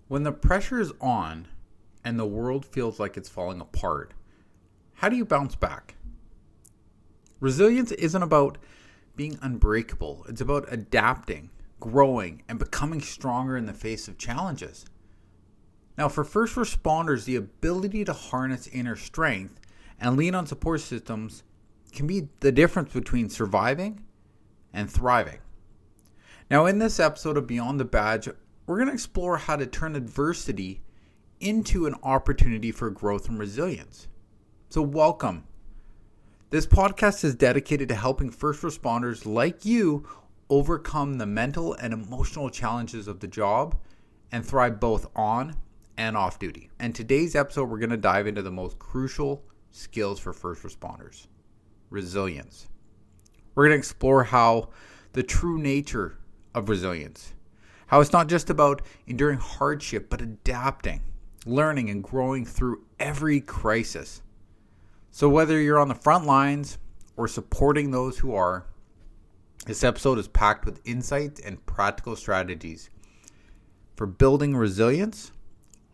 When the pressure is on and the world feels like it's falling apart, how do you bounce back? Resilience isn't about being unbreakable. It's about adapting, growing, and becoming stronger in the face of challenges. Now, for first responders, the ability to harness inner strength and lean on support systems can be the difference between surviving and thriving. Now, in this episode of Beyond the Badge, we're going to explore how to turn adversity into an opportunity for growth and resilience. So welcome. This podcast is dedicated to helping first responders like you overcome the mental and emotional challenges of the job and thrive both on and off duty. And today's episode, we're going to dive into the most crucial skills for first responders: resilience. We're going to explore how the true nature of resilience, how it's not just about enduring hardship, but adapting, learning, and growing through every crisis. So whether you're on the front lines or supporting those who are, this episode is packed with insights and practical strategies for building resilience,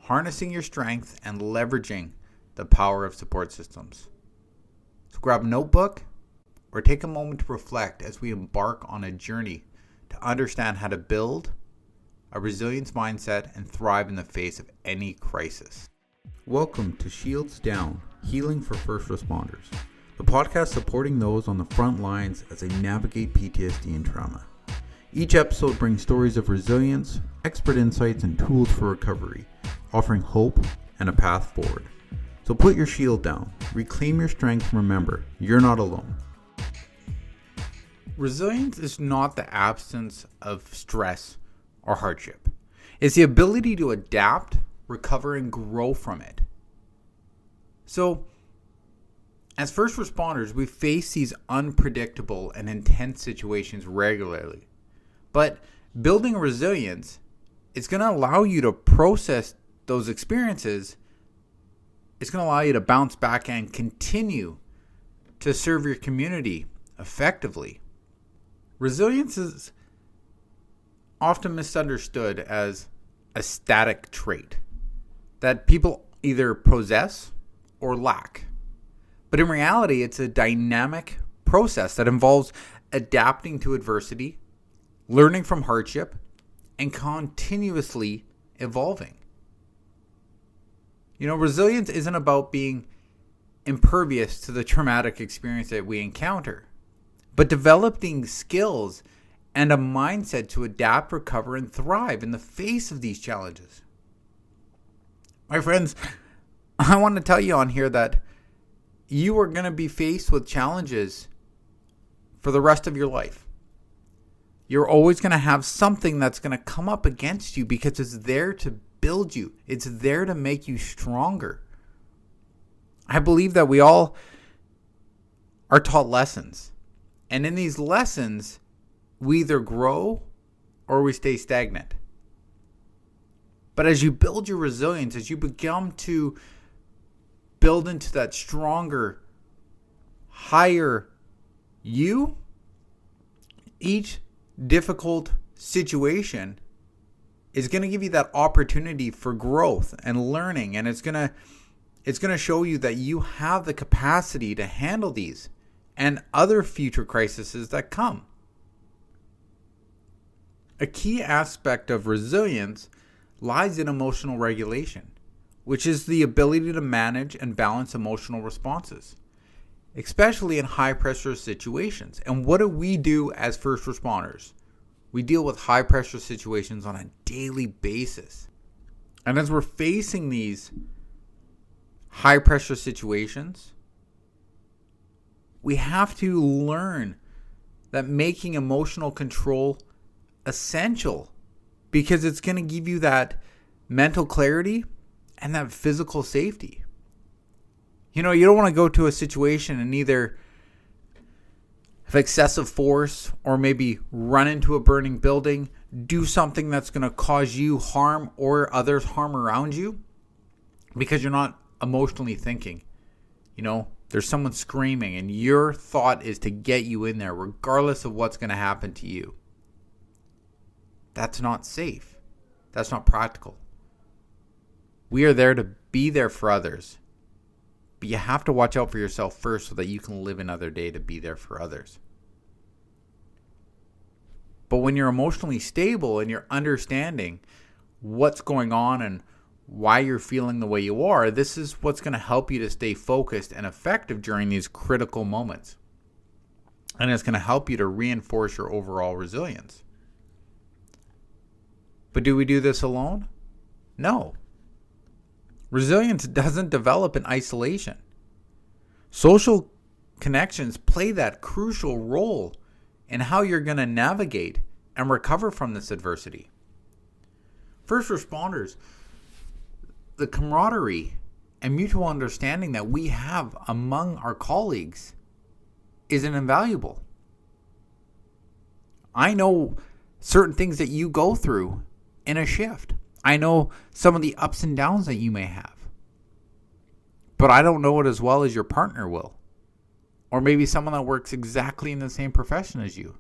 harnessing your strength, and leveraging the power of support systems. So grab a notebook or take a moment to reflect as we embark on a journey to understand how to build a resilience mindset and thrive in the face of any crisis. Welcome to Shields Down, Healing for First Responders, the podcast supporting those on the front lines as they navigate PTSD and trauma. Each episode brings stories of resilience, expert insights, and tools for recovery, offering hope and a path forward. So put your shield down, reclaim your strength, and remember, you're not alone. Resilience is not the absence of stress or hardship. It's the ability to adapt, recover, and grow from it. So, as first responders, we face these unpredictable and intense situations regularly. But building resilience is going to allow you to process those experiences. It's going to allow you to bounce back and continue to serve your community effectively. Resilience is often misunderstood as a static trait that people either possess or lack. But in reality, it's a dynamic process that involves adapting to adversity, learning from hardship, and continuously evolving. Resilience isn't about being impervious to the traumatic experience that we encounter, but developing skills and a mindset to adapt, recover, and thrive in the face of these challenges. My friends, I want to tell you on here that you are going to be faced with challenges for the rest of your life. You're always going to have something that's going to come up against you because it's there to build you. It's there to make you stronger. I believe that we all are taught lessons. And in these lessons, we either grow or we stay stagnant. But as you build your resilience, as you begin to build into that stronger, higher you, each difficult situation is going to give you that opportunity for growth and learning. And it's going to show you that you have the capacity to handle these and other future crises that come. A key aspect of resilience lies in emotional regulation, which is the ability to manage and balance emotional responses, especially in high-pressure situations. And what do we do as first responders? We deal with high-pressure situations on a daily basis. And as we're facing these high-pressure situations, we have to learn that making emotional control essential, because it's going to give you that mental clarity and that physical safety. You don't want to go to a situation and either have excessive force or maybe run into a burning building, do something that's going to cause you harm or others harm around you because you're not emotionally thinking. There's someone screaming and your thought is to get you in there regardless of what's going to happen to you. That's not safe. That's not practical. We are there to be there for others. But you have to watch out for yourself first so that you can live another day to be there for others. But when you're emotionally stable and you're understanding what's going on and why you're feeling the way you are, this is what's going to help you to stay focused and effective during these critical moments. And it's going to help you to reinforce your overall resilience. But do we do this alone? No. Resilience doesn't develop in isolation. Social connections play that crucial role in how you're going to navigate and recover from this adversity. First responders, the camaraderie and mutual understanding that we have among our colleagues is invaluable. I know certain things that you go through in a shift. I know some of the ups and downs that you may have. But I don't know it as well as your partner will. Or maybe someone that works exactly in the same profession as you.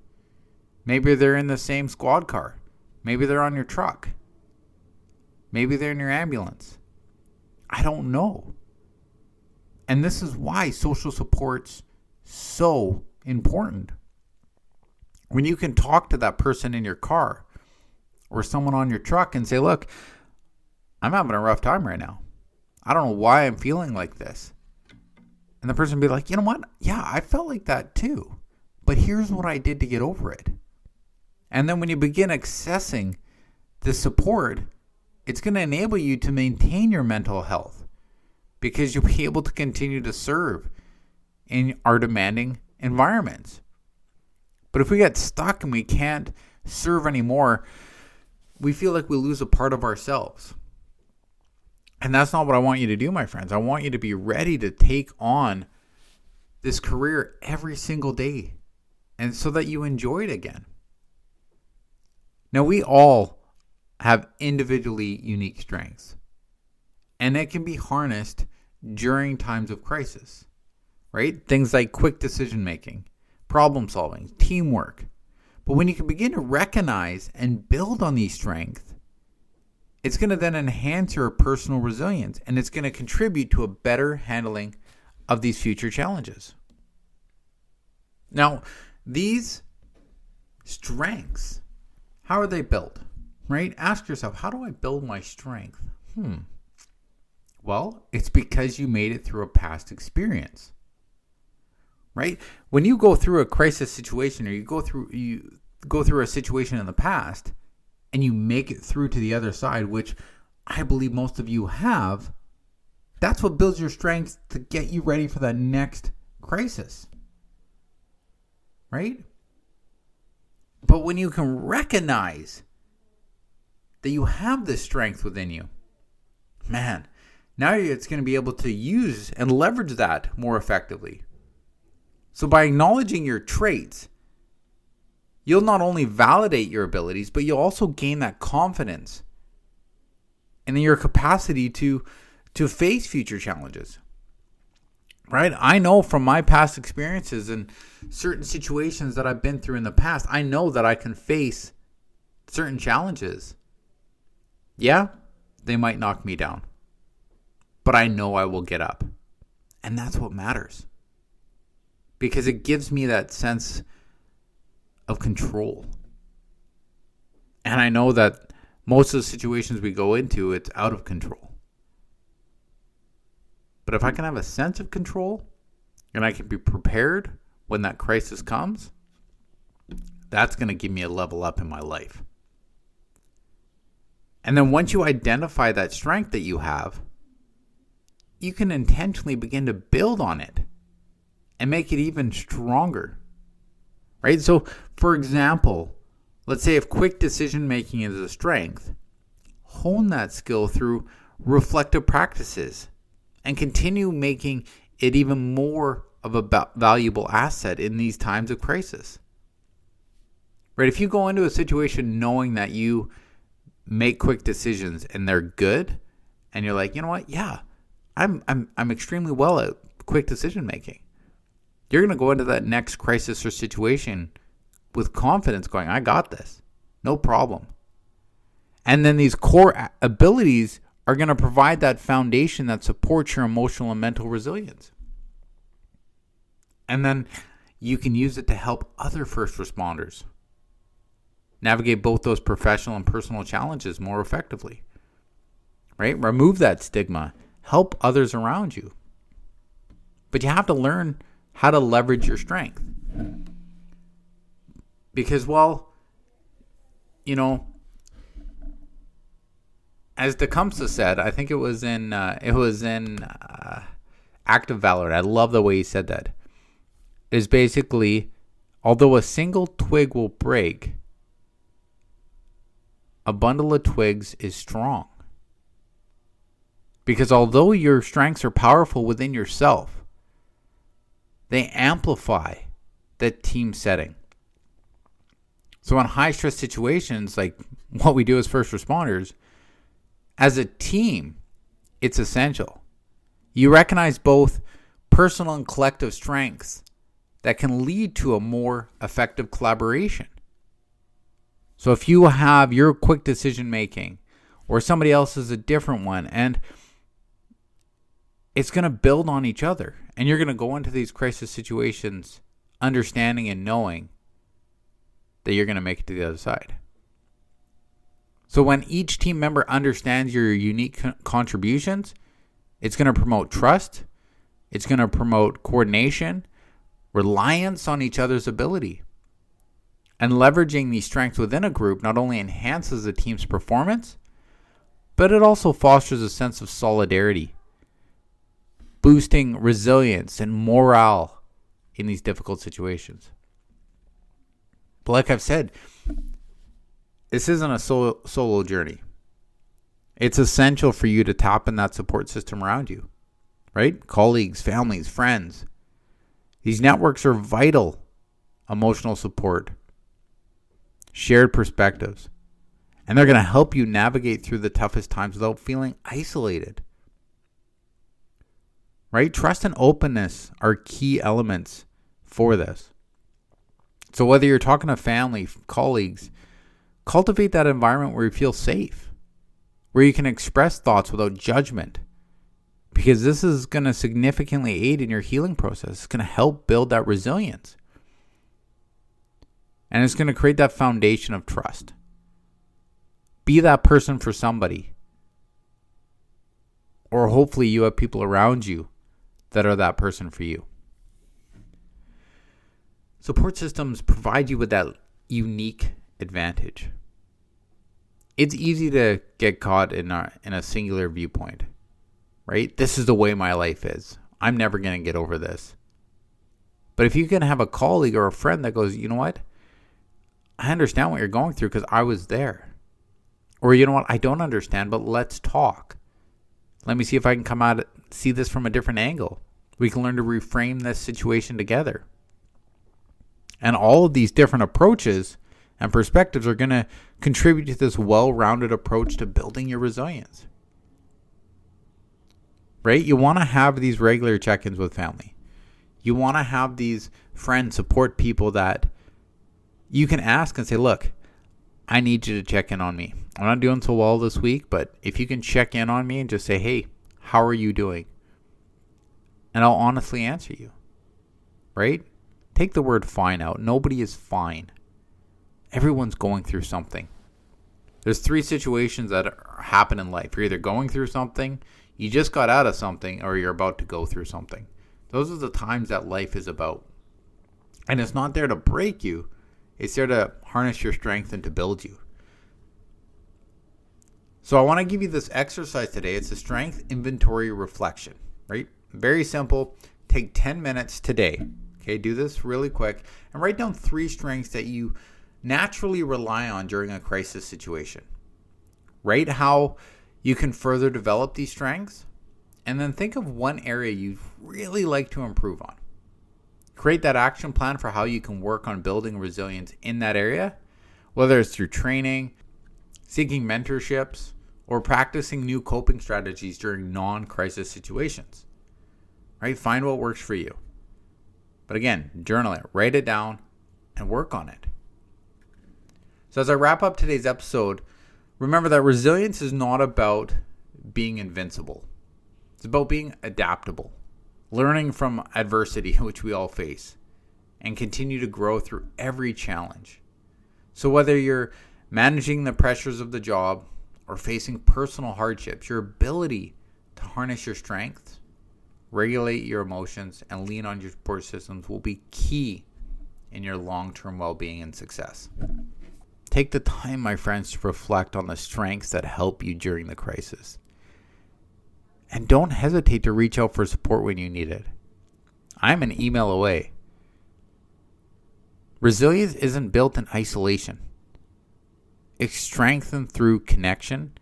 Maybe they're in the same squad car. Maybe they're on your truck. Maybe they're in your ambulance. I don't know. And this is why social support's so important. When you can talk to that person in your car or someone on your truck and say, look, I'm having a rough time right now. I don't know why I'm feeling like this. And the person will be like, you know what? Yeah, I felt like that too. But here's what I did to get over it. And then when you begin accessing the support, it's going to enable you to maintain your mental health because you'll be able to continue to serve in our demanding environments. But if we get stuck and we can't serve anymore, we feel like we lose a part of ourselves. And that's not what I want you to do, my friends. I want you to be ready to take on this career every single day, and so that you enjoy it again. Now, we all have individually unique strengths, and it can be harnessed during times of crisis, right? Things like quick decision making, problem solving, teamwork. But when you can begin to recognize and build on these strengths, it's going to then enhance your personal resilience, and it's going to contribute to a better handling of these future challenges. Now, these strengths, how are they built? Right? Ask yourself, how do I build my strength? Well, it's because you made it through a past experience. Right? When you go through a crisis situation, or you go through a situation in the past, and you make it through to the other side, which I believe most of you have, that's what builds your strength to get you ready for that next crisis. Right? But when you can recognize that you have this strength within you, man, now it's going to be able to use and leverage that more effectively. So by acknowledging your traits, you'll not only validate your abilities, but you'll also gain that confidence and your capacity to face future challenges. Right? I know from my past experiences and certain situations that I've been through in the past, I know that I can face certain challenges. Yeah, they might knock me down, but I know I will get up. And that's what matters, because it gives me that sense of control. And I know that most of the situations we go into, it's out of control. But if I can have a sense of control and I can be prepared when that crisis comes, that's going to give me a level up in my life. And then once you identify that strength that you have, you can intentionally begin to build on it and make it even stronger. Right? So, for example, let's say if quick decision making is a strength, hone that skill through reflective practices and continue making it even more of a valuable asset in these times of crisis. Right? If you go into a situation knowing that you make quick decisions and they're good, and you're like, you know what? Yeah, I'm extremely well at quick decision making. You're going to go into that next crisis or situation with confidence going, I got this. No problem. And then these core abilities are going to provide that foundation that supports your emotional and mental resilience. And then you can use it to help other first responders navigate both those professional and personal challenges more effectively. Right? Remove that stigma. Help others around you. But you have to learn how to leverage your strength. Because, as Tecumseh said, I think it was in Act of Valor. I love the way he said that. Is basically, although a single twig will break, a bundle of twigs is strong. Because although your strengths are powerful within yourself, they amplify that team setting. So in high stress situations, like what we do as first responders, as a team, it's essential. You recognize both personal and collective strengths that can lead to a more effective collaboration. So if you have your quick decision making or somebody else is a different one, and it's going to build on each other, and you're going to go into these crisis situations understanding and knowing that you're going to make it to the other side. So when each team member understands your unique contributions, it's going to promote trust, it's going to promote coordination, reliance on each other's ability. And leveraging these strengths within a group not only enhances the team's performance, but it also fosters a sense of solidarity, boosting resilience and morale in these difficult situations. But like I've said, this isn't a solo journey. It's essential for you to tap in that support system around you, right? Colleagues, families, friends. These networks are vital emotional support, shared perspectives, and they're going to help you navigate through the toughest times without feeling isolated. Right? Trust and openness are key elements for this. So whether you're talking to family, colleagues, cultivate that environment where you feel safe, where you can express thoughts without judgment, because this is going to significantly aid in your healing process. It's going to help build that resilience. And it's going to create that foundation of trust. Be that person for somebody. Or hopefully you have people around you that are that person for you. Support systems provide you with that unique advantage. It's easy to get caught in a singular viewpoint, right? This is the way my life is. I'm never going to get over this. But if you can have a colleague or a friend that goes, you know what? I understand what you're going through because I was there. Or you know what? I don't understand, but let's talk. Let me see if I can come out see this from a different angle. We can learn to reframe this situation together. And all of these different approaches and perspectives are going to contribute to this well-rounded approach to building your resilience. Right? You want to have these regular check-ins with family. You want to have these friends, support people that you can ask and say, look, I need you to check in on me. I'm not doing so well this week, but if you can check in on me and just say, hey, how are you doing? And I'll honestly answer you. Right? Take the word fine out. Nobody is fine. Everyone's going through something. There's 3 situations that happen in life. You're either going through something, you just got out of something, or you're about to go through something. Those are the times that life is about. And it's not there to break you. It's there to harness your strength and to build you. So I want to give you this exercise today. It's a strength inventory reflection, right? Very simple. Take 10 minutes today. Okay, do this really quick and write down 3 strengths that you naturally rely on during a crisis situation. Write how you can further develop these strengths, and then think of one area you'd really like to improve on. Create that action plan for how you can work on building resilience in that area, whether it's through training, seeking mentorships, or practicing new coping strategies during non-crisis situations. Right? Find what works for you. But again, journal it, write it down, and work on it. So as I wrap up today's episode, remember that resilience is not about being invincible. It's about being adaptable, learning from adversity, which we all face, and continue to grow through every challenge. So whether you're managing the pressures of the job or facing personal hardships, your ability to harness your strengths, regulate your emotions, and lean on your support systems will be key in your long-term well-being and success. Take the time, my friends, to reflect on the strengths that help you during the crisis. And don't hesitate to reach out for support when you need it. I'm an email away. Resilience isn't built in isolation. It's strengthened through connection,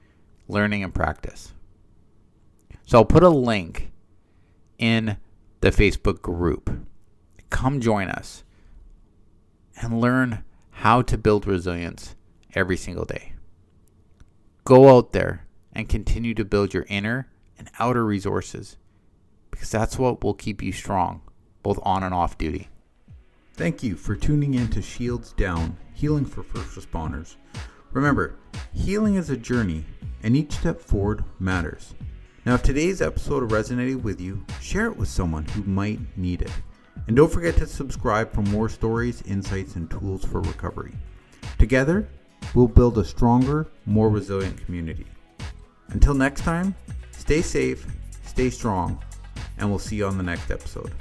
learning, and practice. So I'll put a link in the Facebook group. Come join us and learn how to build resilience every single day. Go out there and continue to build your inner and outer resources, because that's what will keep you strong, both on and off duty. Thank you for tuning in to Shields Down, Healing for First Responders. Remember, healing is a journey, and each step forward matters. Now, if today's episode resonated with you, share it with someone who might need it. And don't forget to subscribe for more stories, insights, and tools for recovery. Together, we'll build a stronger, more resilient community. Until next time, stay safe, stay strong, and we'll see you on the next episode.